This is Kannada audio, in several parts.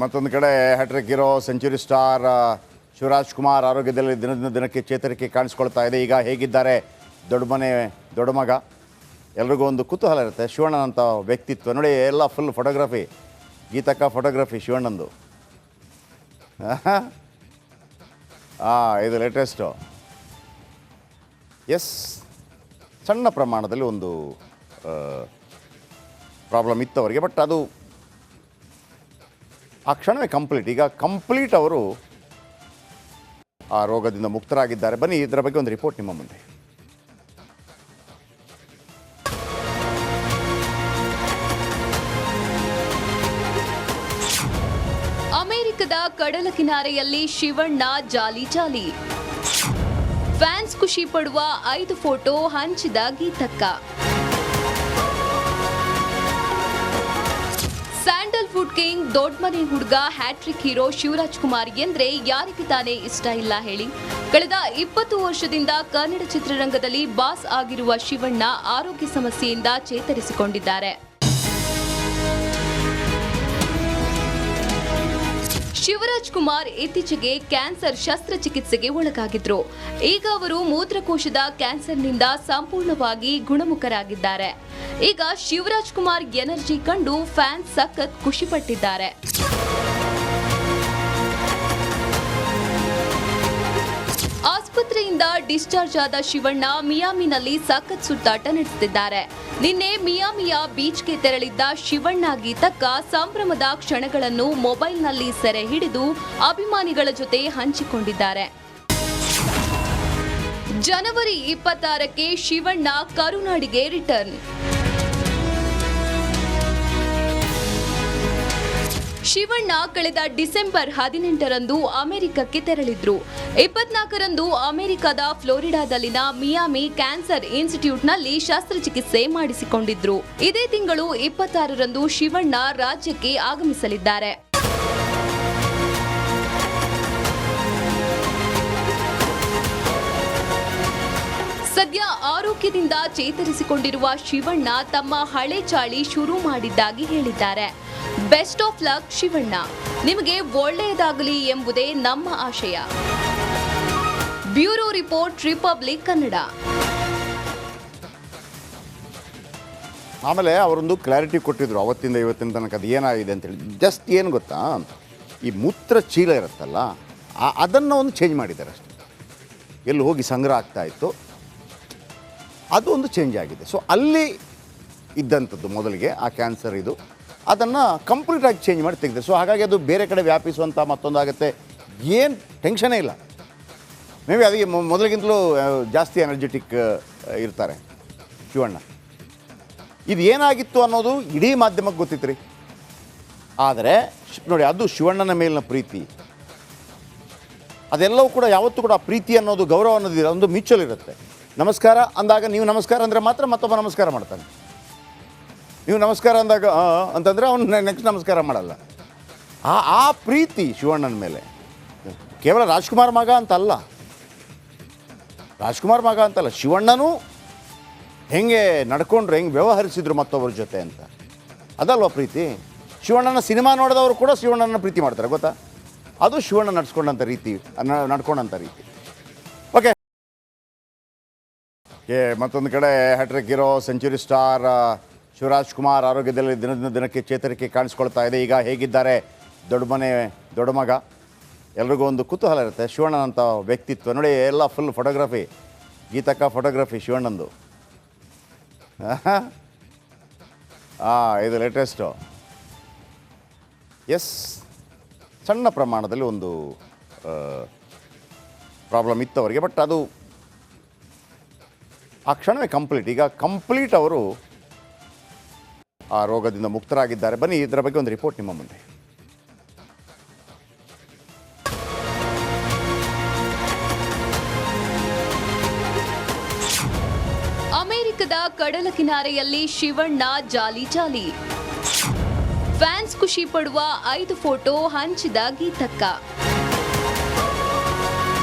ಮತ್ತೊಂದು ಕಡೆ hat trick hero century star Shivaraj Kumar ಆರೋಗ್ಯದಲ್ಲಿ ದಿನದಿಂದ ದಿನಕ್ಕೆ ಚೇತರಿಕೆ ಕಾಣಿಸ್ಕೊಳ್ತಾ ಇದೆ. ಈಗ ಹೇಗಿದ್ದಾರೆ ದೊಡ್ಡ ಮಗ, ಎಲ್ರಿಗೂ ಒಂದು ಕುತೂಹಲ ಇರುತ್ತೆ. ಶಿವಣ್ಣನಂಥ ವ್ಯಕ್ತಿತ್ವ ನೋಡಿ, ಎಲ್ಲ ಫುಲ್ ಫೋಟೋಗ್ರಫಿ, ಗೀತಕ್ಕ ಫೋಟೋಗ್ರಫಿ ಶಿವಣ್ಣಂದು. ಇದು ಲೇಟೆಸ್ಟು. ಎಸ್, ಸಣ್ಣ ಪ್ರಮಾಣದಲ್ಲಿ ಒಂದು ಪ್ರಾಬ್ಲಮ್ ಇತ್ತು ಅವರಿಗೆ, ಬಟ್ ಅದು ಆ ಕ್ಷಣವೇ ಕಂಪ್ಲೀಟ್. ಈಗ ಕಂಪ್ಲೀಟ್ ಅವರು ಆ ರೋಗದಿಂದ ಮುಕ್ತರಾಗಿದ್ದಾರೆ. ಬನ್ನಿ, ಇದರ ಬಗ್ಗೆ ಒಂದು ರಿಪೋರ್ಟ್ ನಿಮ್ಮ ಮುಂದೆ. ಅಮೆರಿಕದ ಕಡಲ ಕಿನಾರೆಯಲ್ಲಿ ಶಿವಣ್ಣ ಜಾಲಿ ಜಾಲಿ, ಫ್ಯಾನ್ಸ್ ಖುಷಿ ಪಡುವ 5 ಫೋಟೋ ಹಂಚಿದ ಗೀತಕ್ಕ. ಸ್ಯಾಂಡಲ್ವುಡ್ ಕಿಂಗ್, ದೊಡ್ಡ ಮನೆ ಹುಡುಗ, ಹ್ಯಾಟ್ರಿಕ್ ಹೀರೋ ಶಿವರಾಜ್ ಕುಮಾರ್ ಎಂದ್ರೆ ಯಾರಿಗೆ ತಾನೇ ಇಷ್ಟ ಇಲ್ಲ ಹೇಳಿ. ಕಳೆದ 20 ವರ್ಷದಿಂದ ಕನ್ನಡ ಚಿತ್ರರಂಗದಲ್ಲಿ ಬಾಸ್ ಆಗಿರುವ ಶಿವಣ್ಣ ಆರೋಗ್ಯ ಸಮಸ್ಯೆಯಿಂದ ಚೇತರಿಸಿಕೊಂಡಿದ್ದಾರೆ. ಶಿವರಾಜ್ ಕುಮಾರ್ ಇತ್ತೀಚೆಗೆ ಕ್ಯಾನ್ಸರ್ ಶಸ್ತ್ರಚಿಕಿತ್ಸೆಗೆ ಒಳಗಾಗಿದ್ರು. ಈಗ ಅವರು ಮೂತ್ರಕೋಶದ ಕ್ಯಾನ್ಸರ್ನಿಂದ ಸಂಪೂರ್ಣವಾಗಿ ಗುಣಮುಖರಾಗಿದ್ದಾರೆ. ಈಗ ಶಿವರಾಜ್ ಕುಮಾರ್ ಎನರ್ಜಿ ಕಂಡು ಫ್ಯಾನ್ಸ್ ಸಖತ್ ಖುಷಿಪಟ್ಟಿದ್ದಾರೆ. ಆಸ್ಪತ್ರೆಯಿಂದ ಡಿಸ್ಚಾರ್ಜ್ ಆದ ಶಿವಣ್ಣ ಮಿಯಾಮಿನಲ್ಲಿ ಸಖತ್ ಸುತ್ತಾಟ ನಡೆಸುತ್ತಿದ್ದಾರೆ. ನಿನ್ನೆ ಮಿಯಾಮಿಯ ಬೀಚ್ಗೆ ತೆರಳಿದ್ದ ಶಿವಣ್ಣ ಗೀತಕ್ಕ ಸಂಭ್ರಮದ ಕ್ಷಣಗಳನ್ನು ಮೊಬೈಲ್ನಲ್ಲಿ ಸೆರೆ ಹಿಡಿದು ಅಭಿಮಾನಿಗಳ ಜೊತೆ ಹಂಚಿಕೊಂಡಿದ್ದಾರೆ. ಜನವರಿ 26ಕ್ಕೆ ಶಿವಣ್ಣ ಕರುನಾಡಿಗೆ ರಿಟರ್ನ್. ಶಿವಣ್ಣ ಕಳೆದ ಡಿಸೆಂಬರ್ 18ರಂದು ಅಮೆರಿಕಕ್ಕೆ ತೆರಳಿದ್ರು. 24ರಂದು ಅಮೆರಿಕದ ಫ್ಲೋರಿಡಾದಲ್ಲಿನ ಮಿಯಾಮಿ ಕ್ಯಾನ್ಸರ್ ಇನ್ಸ್ಟಿಟ್ಯೂಟ್ನಲ್ಲಿ ಶಸ್ತ್ರಚಿಕಿತ್ಸೆ ಮಾಡಿಸಿಕೊಂಡಿದ್ರು. ಇದೇ ತಿಂಗಳು 26ರಂದು ಶಿವಣ್ಣ ರಾಜ್ಯಕ್ಕೆ ಆಗಮಿಸಲಿದ್ದಾರೆ. ಸದ್ಯ ಆರೋಗ್ಯದಿಂದ ಚೇತರಿಸಿಕೊಂಡಿರುವ ಶಿವಣ್ಣ ತಮ್ಮ ಹಳೆ ಚಾಳಿ ಶುರು ಮಾಡಿದ್ದಾಗಿ ಹೇಳಿದ್ದಾರೆ. ಬೆಸ್ಟ್ ಆಫ್ ಲಕ್ ಶಿವಣ್ಣ, ನಿಮಗೆ ಒಳ್ಳೆಯದಾಗಲಿ ಎಂಬುದೇ ನಮ್ಮ ಆಶಯ. Bureau report, republic Kannada. ಆಮೇಲೆ ಅವರೊಂದು ಕ್ಲಾರಿಟಿ ಕೊಟ್ಟಿದ್ರು ಅವತ್ತಿಂದ ಇವತ್ತಿನ ತನಕ ಅದು ಏನಾಗಿದೆ ಅಂತೇಳಿ. ಜಸ್ಟ್ ಏನು ಗೊತ್ತಾ, ಈ ಮೂತ್ರ ಚೀಲ ಇರುತ್ತಲ್ಲ ಅದನ್ನು ಒಂದು ಚೇಂಜ್ ಮಾಡಿದ್ದಾರೆ ಅಷ್ಟೇ. ಎಲ್ಲಿ ಹೋಗಿ ಸಂಗ್ರಹ ಆಗ್ತಾ ಇತ್ತು ಅದು ಒಂದು ಚೇಂಜ್ ಆಗಿದೆ. ಸೊ ಅಲ್ಲಿ ಇದ್ದಂಥದ್ದು ಮೊದಲಿಗೆ ಆ ಕ್ಯಾನ್ಸರ್ ಇದು, ಅದನ್ನು ಕಂಪ್ಲೀಟಾಗಿ ಚೇಂಜ್ ಮಾಡಿ ತೆಗೆದೆ. ಸೊ ಹಾಗಾಗಿ ಅದು ಬೇರೆ ಕಡೆ ವ್ಯಾಪಿಸುವಂಥ ಮತ್ತೊಂದಾಗುತ್ತೆ, ಏನು ಟೆನ್ಷನೇ ಇಲ್ಲ. ಮೇ ಬಿ ಅದಕ್ಕೆ ಮೊದಲಿಗಿಂತಲೂ ಜಾಸ್ತಿ ಎನರ್ಜೆಟಿಕ್ ಇರ್ತಾರೆ ಶಿವಣ್ಣ. ಇದು ಏನಾಗಿತ್ತು ಅನ್ನೋದು ಇಡೀ ಮಾಧ್ಯಮಕ್ಕೆ ಗೊತ್ತಿತ್ತು ರೀ. ಆದರೆ ನೋಡಿ, ಅದು ಶಿವಣ್ಣನ ಮೇಲಿನ ಪ್ರೀತಿ, ಅದೆಲ್ಲವೂ ಕೂಡ ಯಾವತ್ತೂ ಕೂಡ ಆ ಪ್ರೀತಿ ಅನ್ನೋದು, ಗೌರವ ಅನ್ನೋದು ಒಂದು ಮ್ಯೂಚುವಲ್ ಇರುತ್ತೆ. ನಮಸ್ಕಾರ ಅಂದಾಗ ನೀವು ನಮಸ್ಕಾರ ಅಂದರೆ ಮಾತ್ರ ಮತ್ತೊಬ್ಬ ನಮಸ್ಕಾರ ಮಾಡ್ತಾನೆ. ನೀವು ನಮಸ್ಕಾರ ಅಂದಾಗ ಅಂತಂದರೆ ಅವನು ನೆಕ್ಸ್ಟ್ ನಮಸ್ಕಾರ ಮಾಡಲ್ಲ. ಆ ಪ್ರೀತಿ ಶಿವಣ್ಣನ ಮೇಲೆ ಕೇವಲ ರಾಜ್ಕುಮಾರ್ ಮಗ ಅಂತಲ್ಲ, ಶಿವಣ್ಣನೂ ಹೆಂಗೆ ನಡ್ಕೊಂಡ್ರು, ಹೆಂಗೆ ವ್ಯವಹರಿಸಿದ್ರು ಮತ್ತೊಬ್ಬರ ಜೊತೆ ಅಂತ, ಅದಲ್ವ ಪ್ರೀತಿ. ಶಿವಣ್ಣನ ಸಿನಿಮಾ ನೋಡಿದವರು ಕೂಡ ಶಿವಣ್ಣನ ಪ್ರೀತಿ ಮಾಡ್ತಾರೆ, ಗೊತ್ತಾ? ಅದು ಶಿವಣ್ಣ ನಡ್ಸ್ಕೊಂಡಂಥ ರೀತಿ, ನಡ್ಕೊಂಡಂಥ ರೀತಿ. ಓಕೆ, ಮತ್ತೊಂದು ಕಡೆ hat trick hero century star Shivaraj Kumar ಆರೋಗ್ಯದಲ್ಲಿ ದಿನದಿಂದ ದಿನಕ್ಕೆ ಚೇತರಿಕೆ ಕಾಣಿಸ್ಕೊಳ್ತಾ ಇದೆ. ಈಗ ಹೇಗಿದ್ದಾರೆ ದೊಡ್ಡ ಮಗ, ಎಲ್ರಿಗೂ ಒಂದು ಕುತೂಹಲ ಇರುತ್ತೆ. ಶಿವಣ್ಣನಂಥ ವ್ಯಕ್ತಿತ್ವ ನೋಡಿ, ಎಲ್ಲ ಫುಲ್ ಫೋಟೋಗ್ರಫಿ, ಗೀತಕ್ಕ ಫೋಟೋಗ್ರಫಿ ಶಿವಣ್ಣಂದು. ಇದು ಲೇಟೆಸ್ಟು. ಎಸ್, ಸಣ್ಣ ಪ್ರಮಾಣದಲ್ಲಿ ಒಂದು ಪ್ರಾಬ್ಲಮ್ ಇತ್ತು ಅವರಿಗೆ, ಬಟ್ ಅದು ಆ ಕ್ಷಣವೇ ಕಂಪ್ಲೀಟ್. ಈಗ ಕಂಪ್ಲೀಟ್ ಅವರು ಆ ರೋಗದಿಂದ ಮುಕ್ತರಾಗಿದ್ದಾರೆ. ಬನ್ನಿ, ಇದರ ಬಗ್ಗೆ ಒಂದು ರಿಪೋರ್ಟ್ ನಿಮ್ಮ ಮುಂದೆ. ಅಮೆರಿಕದ ಕಡಲ ಕಿನಾರೆಯಲ್ಲಿ ಶಿವಣ್ಣ ಜಾಲಿ ಜಾಲಿ, ಫ್ಯಾನ್ಸ್ ಖುಷಿ ಪಡುವ 5 ಫೋಟೋ ಹಂಚಿದ ಗೀತಕ್ಕ.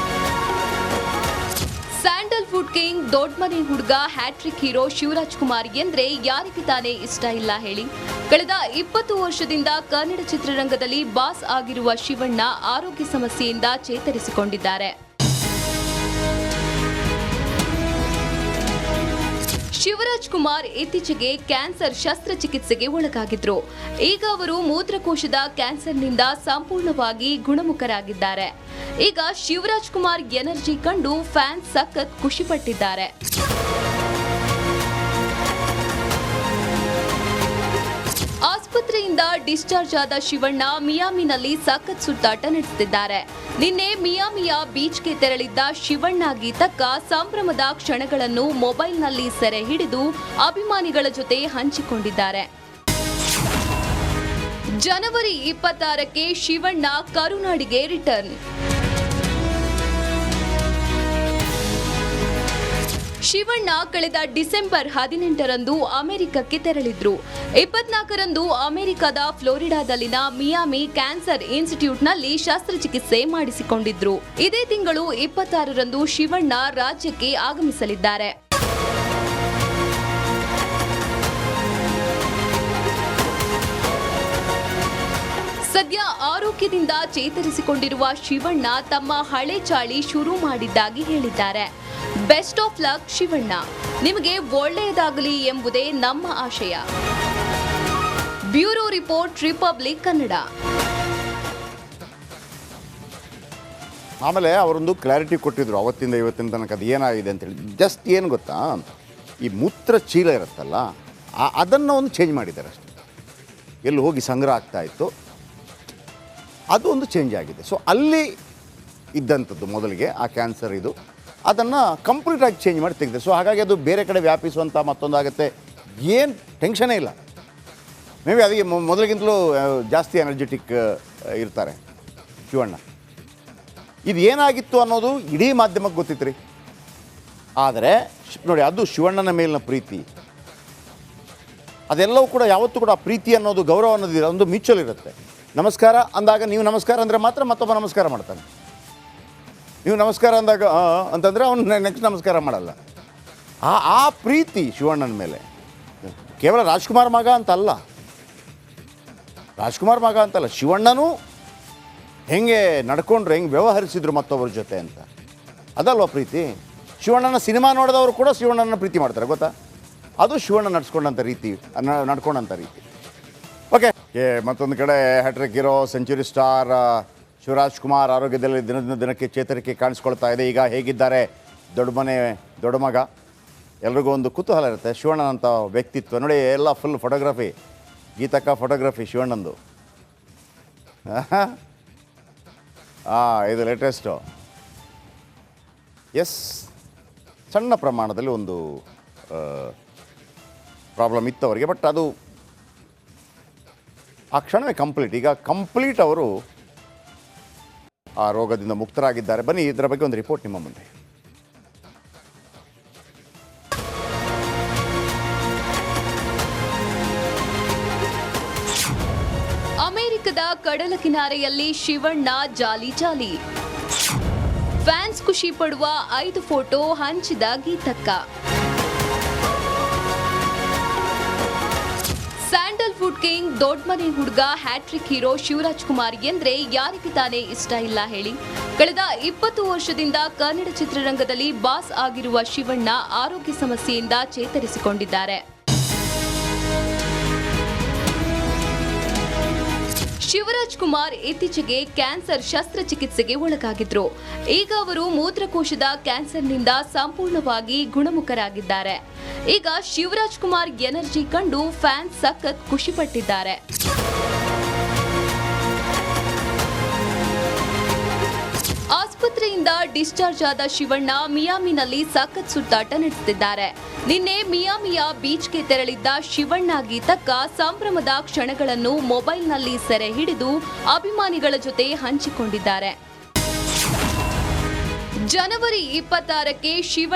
ಸ್ಯಾಂಡಲ್ವುಡ್ ಕಿಂಗ್ ದೊಡ್ಡ ಮನೆ ಹುಡುಗ ಹ್ಯಾಟ್ರಿಕ್ ಹೀರೋ ಶಿವರಾಜ್ ಕುಮಾರ್ ಎಂದ್ರೆ ಯಾರಿಗೆ ತಾನೇ ಇಷ್ಟ ಇಲ್ಲ ಹೇಳಿ. ಕಳೆದ 20 ವರ್ಷದಿಂದ ಕನ್ನಡ ಚಿತ್ರರಂಗದಲ್ಲಿ ಬಾಸ್ ಆಗಿರುವ ಶಿವಣ್ಣ ಆರೋಗ್ಯ ಸಮಸ್ಯೆಯಿಂದ ಚೇತರಿಸಿಕೊಂಡಿದ್ದಾರೆ. ಶಿವರಾಜ್ ಕುಮಾರ್ ಇತ್ತೀಚೆಗೆ ಕ್ಯಾನ್ಸರ್ ಶಸ್ತ್ರಚಿಕಿತ್ಸೆಗೆ ಒಳಗಾಗಿದ್ರು. ಈಗ ಅವರು ಮೂತ್ರಕೋಶದ ಕ್ಯಾನ್ಸರ್ನಿಂದ ಸಂಪೂರ್ಣವಾಗಿ ಗುಣಮುಖರಾಗಿದ್ದಾರೆ. ಈಗ ಶಿವರಾಜ್ ಕುಮಾರ್ ಎನರ್ಜಿ ಕಂಡು ಫ್ಯಾನ್ಸ್ ಸಖತ್ ಖುಷಿಪಟ್ಟಿದ್ದಾರೆ. ಆಸ್ಪತ್ರೆಯಿಂದ ಡಿಸ್ಚಾರ್ಜ್ ಆದ ಶಿವಣ್ಣ ಮಿಯಾಮಿನಲ್ಲಿ ಸಖತ್ ಸುತ್ತಾಟ ನಡೆಸುತ್ತಿದ್ದಾರೆ. ನಿನ್ನೆ ಮಿಯಾಮಿಯ ಬೀಚ್ಗೆ ತೆರಳಿದ್ದ ಶಿವಣ್ಣ ಗೀತಕ್ಕ ಸಂಭ್ರಮದ ಕ್ಷಣಗಳನ್ನು ಮೊಬೈಲ್ನಲ್ಲಿ ಸೆರೆ ಹಿಡಿದು ಅಭಿಮಾನಿಗಳ ಜೊತೆ ಹಂಚಿಕೊಂಡಿದ್ದಾರೆ. ಜನವರಿ 26ಕ್ಕೆ ಶಿವಣ್ಣ ಕರುನಾಡಿಗೆ ರಿಟರ್ನ್. ಶಿವಣ್ಣ ಕಳೆದ ಡಿಸೆಂಬರ್ 18ರಂದು ಅಮೆರಿಕಕ್ಕೆ ತೆರಳಿದ್ರು. 24ರಂದು ಅಮೆರಿಕದ ಫ್ಲೋರಿಡಾದಲ್ಲಿನ ಮಿಯಾಮಿ ಕ್ಯಾನ್ಸರ್ ಇನ್ಸ್ಟಿಟ್ಯೂಟ್ನಲ್ಲಿ ಶಸ್ತ್ರಚಿಕಿತ್ಸೆ ಮಾಡಿಸಿಕೊಂಡಿದ್ರು. ಇದೇ ತಿಂಗಳು 26ರಂದು ಶಿವಣ್ಣ ರಾಜ್ಯಕ್ಕೆ ಆಗಮಿಸಲಿದ್ದಾರೆ. ಸದ್ಯ ಆರೋಗ್ಯದಿಂದ ಚೇತರಿಸಿಕೊಂಡಿರುವ ಶಿವಣ್ಣ ತಮ್ಮ ಹಳೆ ಚಾಳಿ ಶುರು ಮಾಡಿದ್ದಾಗಿ ಹೇಳಿದ್ದಾರೆ. ಬೆಸ್ಟ್ ಆಫ್ ಲಕ್ ಶಿವಣ್ಣ, ನಿಮಗೆ ಒಳ್ಳೆಯದಾಗಲಿ ಎಂಬುದೇ ನಮ್ಮ ಆಶಯ. Bureau report, republic Kannada. ಆಮೇಲೆ ಅವರೊಂದು ಕ್ಲಾರಿಟಿ ಕೊಟ್ಟಿದ್ರು ಅವತ್ತಿಂದ ಇವತ್ತಿನ ತನಕ ಅದು ಏನಾಗಿದೆ ಅಂತೇಳಿ. ಜಸ್ಟ್ ಏನು ಗೊತ್ತಾ, ಈ ಮೂತ್ರ ಚೀಲ ಇರುತ್ತಲ್ಲ ಅದನ್ನು ಒಂದು ಚೇಂಜ್ ಮಾಡಿದ್ದಾರೆ ಅಷ್ಟೇ. ಎಲ್ಲಿ ಹೋಗಿ ಸಂಗ್ರಹ ಆಗ್ತಾ ಇತ್ತು ಅದು ಒಂದು ಚೇಂಜ್ ಆಗಿದೆ. ಸೊ ಅಲ್ಲಿ ಇದ್ದಂಥದ್ದು ಮೊದಲಿಗೆ ಆ ಕ್ಯಾನ್ಸರ್ ಇದು ಅದನ್ನು ಕಂಪ್ಲೀಟಾಗಿ ಚೇಂಜ್ ಮಾಡಿ ತೆಗೆದೆ. ಸೊ ಹಾಗಾಗಿ ಅದು ಬೇರೆ ಕಡೆ ವ್ಯಾಪಿಸುವಂಥ ಮತ್ತೊಂದಾಗುತ್ತೆ, ಏನು ಟೆನ್ಷನೇ ಇಲ್ಲ. ಮೇ ಬಿ ಅದಕ್ಕೆ ಮೊದಲಿಗಿಂತಲೂ ಜಾಸ್ತಿ ಎನರ್ಜೆಟಿಕ್ ಇರ್ತಾರೆ ಶಿವಣ್ಣ. ಇದು ಏನಾಗಿತ್ತು ಅನ್ನೋದು ಇಡೀ ಮಾಧ್ಯಮಕ್ಕೆ ಗೊತ್ತಿತ್ತು ರೀ. ಆದರೆ ನೋಡಿ, ಅದು ಶಿವಣ್ಣನ ಮೇಲಿನ ಪ್ರೀತಿ ಅದೆಲ್ಲವೂ ಕೂಡ ಯಾವತ್ತೂ ಕೂಡ ಆ ಪ್ರೀತಿ ಅನ್ನೋದು, ಗೌರವ ಅನ್ನೋದು ಒಂದು ಮ್ಯೂಚುವಲ್ ಇರುತ್ತೆ. ನಮಸ್ಕಾರ ಅಂದಾಗ ನೀವು ನಮಸ್ಕಾರ ಅಂದರೆ ಮಾತ್ರ ಮತ್ತೊಬ್ಬ ನಮಸ್ಕಾರ ಮಾಡ್ತಾನೆ. ನೀವು ನಮಸ್ಕಾರ ಅಂದಾಗ ಅಂತಂದರೆ ಅವನು ನೆಕ್ಸ್ಟ್ ನಮಸ್ಕಾರ ಮಾಡಲ್ಲ. ಆ ಪ್ರೀತಿ ಶಿವಣ್ಣನ ಮೇಲೆ ಕೇವಲ ರಾಜ್ಕುಮಾರ್ ಮಗ ಅಂತಲ್ಲ, ಶಿವಣ್ಣನೂ ಹೆಂಗೆ ನಡ್ಕೊಂಡ್ರು, ಹೆಂಗೆ ವ್ಯವಹರಿಸಿದ್ರು ಮತ್ತೊಬ್ಬರ ಜೊತೆ ಅಂತ, ಅದಲ್ವ ಪ್ರೀತಿ. ಶಿವಣ್ಣನ ಸಿನಿಮಾ ನೋಡಿದವರು ಕೂಡ ಶಿವಣ್ಣನ ಪ್ರೀತಿ ಮಾಡ್ತಾರೆ, ಗೊತ್ತಾ? ಅದು ಶಿವಣ್ಣ ನಡ್ಸ್ಕೊಂಡಂಥ ರೀತಿ, ನಡ್ಕೊಂಡಂಥ ರೀತಿ. ಓಕೆ, ಮತ್ತೊಂದು ಕಡೆ hat trick hero, century star Shivaraj Kumar ಆರೋಗ್ಯದಲ್ಲಿ ದಿನದಿಂದ ದಿನಕ್ಕೆ ಚೇತರಿಕೆ ಕಾಣಿಸ್ಕೊಳ್ತಾ ಇದೆ. ಈಗ ಹೇಗಿದ್ದಾರೆ ದೊಡ್ಡ ಮಗ? ಎಲ್ರಿಗೂ ಒಂದು ಕುತೂಹಲ ಇರುತ್ತೆ ಶಿವಣ್ಣನಂಥ ವ್ಯಕ್ತಿತ್ವ. ನೋಡಿ, ಎಲ್ಲ ಫುಲ್ ಫೋಟೋಗ್ರಫಿ, ಗೀತಕ್ಕ ಫೋಟೋಗ್ರಫಿ ಶಿವಣ್ಣಂದು. ಇದು ಲೇಟೆಸ್ಟು. ಎಸ್, ಸಣ್ಣ ಪ್ರಮಾಣದಲ್ಲಿ ಒಂದು ಪ್ರಾಬ್ಲಮ್ ಇತ್ತು ಅವರಿಗೆ, ಬಟ್ ಅದು ಆ ಕ್ಷಣವೇ ಕಂಪ್ಲೀಟ್. ಈಗ ಕಂಪ್ಲೀಟ್ ಅವರು ಆ ರೋಗದಿಂದ ಮುಕ್ತರಾಗಿದ್ದಾರೆ. ಬನ್ನಿ, ಇದರ ಬಗ್ಗೆ ಒಂದು ರಿಪೋರ್ಟ್ ನಿಮ್ಮ ಮುಂದೆ. ಅಮೆರಿಕದ ಕಡಲ ಕಿನಾರೆಯಲ್ಲಿ ಶಿವಣ್ಣ ಜಾಲಿ. ಫ್ಯಾನ್ಸ್ ಖುಷಿ ಪಡುವ 5 ಫೋಟೋ ಹಂಚಿದ ಗೀತಕ್ಕ. ಸ್ಯಾಂಡಲ್ವುಡ್ ಕಿಂಗ್ ದೊಡ್ಡ ಮನೆ ಹುಡುಗ ಹ್ಯಾಟ್ರಿಕ್ ಹೀರೋ ಶಿವರಾಜ್ ಕುಮಾರ್ ಎಂದ್ರೆ ಯಾರಿಗೆ ತಾನೇ ಇಷ್ಟ ಇಲ್ಲ ಹೇಳಿ. ಕಳೆದ 20 ವರ್ಷದಿಂದ ಕನ್ನಡ ಚಿತ್ರರಂಗದಲ್ಲಿ ಬಾಸ್ ಆಗಿರುವ ಶಿವಣ್ಣ ಆರೋಗ್ಯ ಸಮಸ್ಯೆಯಿಂದ ಚೇತರಿಸಿಕೊಂಡಿದ್ದಾರೆ. ಶಿವರಾಜ್ ಕುಮಾರ್ ಇತ್ತೀಚೆಗೆ ಕ್ಯಾನ್ಸರ್ ಶಸ್ತ್ರಚಿಕಿತ್ಸೆಗೆ ಒಳಗಾಗಿದ್ರು. ಈಗ ಅವರು ಮೂತ್ರಕೋಶದ ಕ್ಯಾನ್ಸರ್ನಿಂದ ಸಂಪೂರ್ಣವಾಗಿ ಗುಣಮುಖರಾಗಿದ್ದಾರೆ. ಈಗ ಶಿವರಾಜ್ ಕುಮಾರ್ ಎನರ್ಜಿ ಕಂಡು ಫ್ಯಾನ್ಸ್ ಸಖತ್ ಖುಷಿಪಟ್ಟಿದ್ದಾರೆ. ಆಸ್ಪತ್ರೆಯಿಂದ ಡಿಸ್ಚಾರ್ಜ್ ಆದ ಶಿವಣ್ಣ ಮಿಯಾಮಿನಲ್ಲಿ ಸಖತ್ ಸುತ್ತಾಟ ನಡೆಸುತ್ತಿದ್ದಾರೆ. ನಿನ್ನೆ ಮಿಯಾಮಿಯ ಬೀಚ್ಗೆ ತೆರಳಿದ್ದ ಶಿವಣ್ಣ ಗೀತಕ್ಕ ಸಂಭ್ರಮದ ಕ್ಷಣಗಳನ್ನು ಮೊಬೈಲ್ನಲ್ಲಿ ಸೆರೆ ಹಿಡಿದು ಅಭಿಮಾನಿಗಳ ಜೊತೆ ಹಂಚಿಕೊಂಡಿದ್ದಾರೆ. ಜನವರಿ 26ಕ್ಕೆ ಶಿವಣ್ಣ